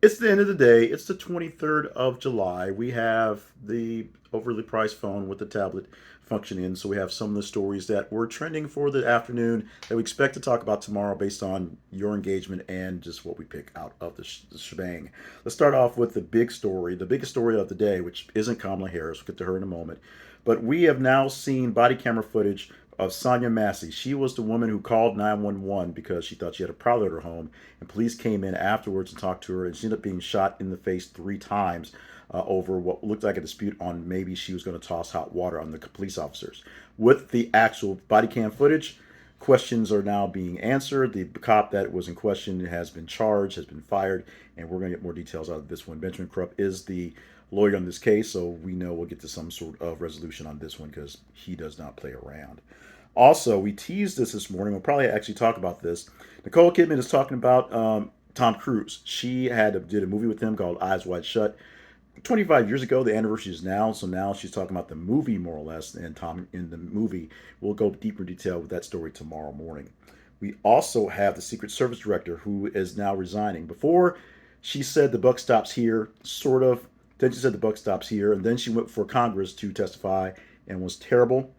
It's the end of the day. It's the 23rd of July. We have the overly priced phone with the tablet function in. So we have some of the stories that were trending for the afternoon that we expect to talk about tomorrow based on your engagement and just what we pick out of the shebang. Let's start off with the big story, the biggest story of the day, which isn't Kamala Harris. We'll get to her in a moment. But we have now seen body camera footage of Sonia Massey. She was the woman who called 911 because she thought she had a prowler at her home, and police came in afterwards and talked to her, and she ended up being shot in the face 3 times over what looked like a dispute on maybe she was going to toss hot water on the police officers. With the actual body cam footage, questions are now being answered. The cop that was in question has been charged, has been fired, and we're going to get more details out of this one. Benjamin Krupp is the lawyer on this case, so we know we'll get to some sort of resolution on this one because he does not play around. Also, we teased this morning. We'll probably actually talk about this. Nicole Kidman is talking about Tom Cruise. She did a movie with him called Eyes Wide Shut 25 years ago. The anniversary is now, so now she's talking about the movie more or less. And Tom in the movie, we'll go deeper detail with that story tomorrow morning. We also have the Secret Service director who is now resigning. Before, she said the buck stops here, sort of. Then she said the buck stops here, and then she went for Congress to testify and was terrible.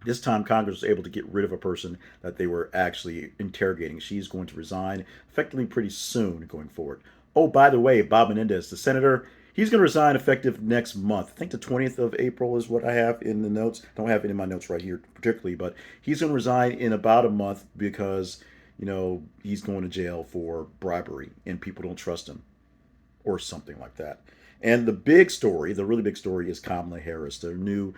This time, Congress was able to get rid of a person that they were actually interrogating. She's going to resign effectively pretty soon going forward. Oh, by the way, Bob Menendez, the senator, he's going to resign effective next month. I think the 20th of April is what I have in the notes. I don't have it in my notes right here particularly, but he's going to resign in about a month because, he's going to jail for bribery and people don't trust him or something like that. And the big story, the really big story, is Kamala Harris, their new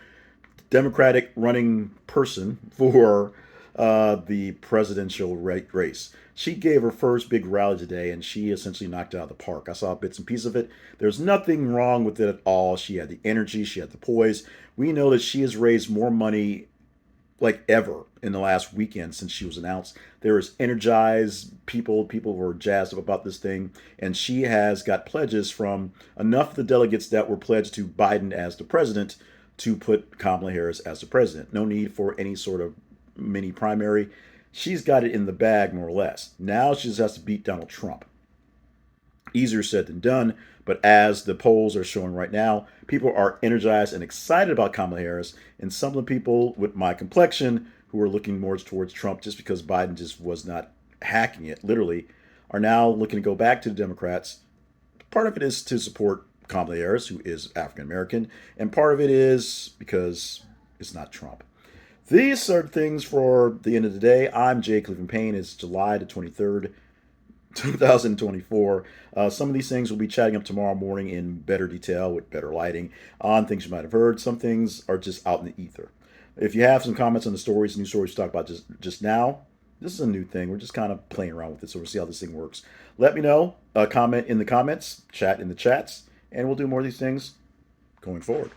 Democratic running person for the presidential race. She gave her first big rally today, and she essentially knocked it out of the park. I saw bits and pieces of it. There's nothing wrong with it at all. She had the energy, she had the poise. We know that she has raised more money like ever in the last weekend since she was announced. There is energized people. People were jazzed up about this thing, and she has got pledges from enough of the delegates that were pledged to Biden as the president to put Kamala Harris as the president. No need for any sort of mini primary. She's got it in the bag, more or less. Now she just has to beat Donald Trump. Easier said than done, but as the polls are showing right now, people are energized and excited about Kamala Harris, and some of the people with my complexion who are looking more towards Trump just because Biden just was not hacking it, literally, are now looking to go back to the Democrats. Part of it is to support Kamala Harris, who is African American, and part of it is because it's not Trump. These are things for the end of the day. I'm Jay Cleveland Payne. It's July the 23rd, 2024. Some of these things we'll be chatting up tomorrow morning in better detail with better lighting on things you might have heard. Some things are just out in the ether. If you have some comments on the stories, new stories to talk about just now, this is a new thing. We're just kind of playing around with it, so we'll see how this thing works. Let me know. Comment in the comments, chat in the chats, and we'll do more of these things going forward.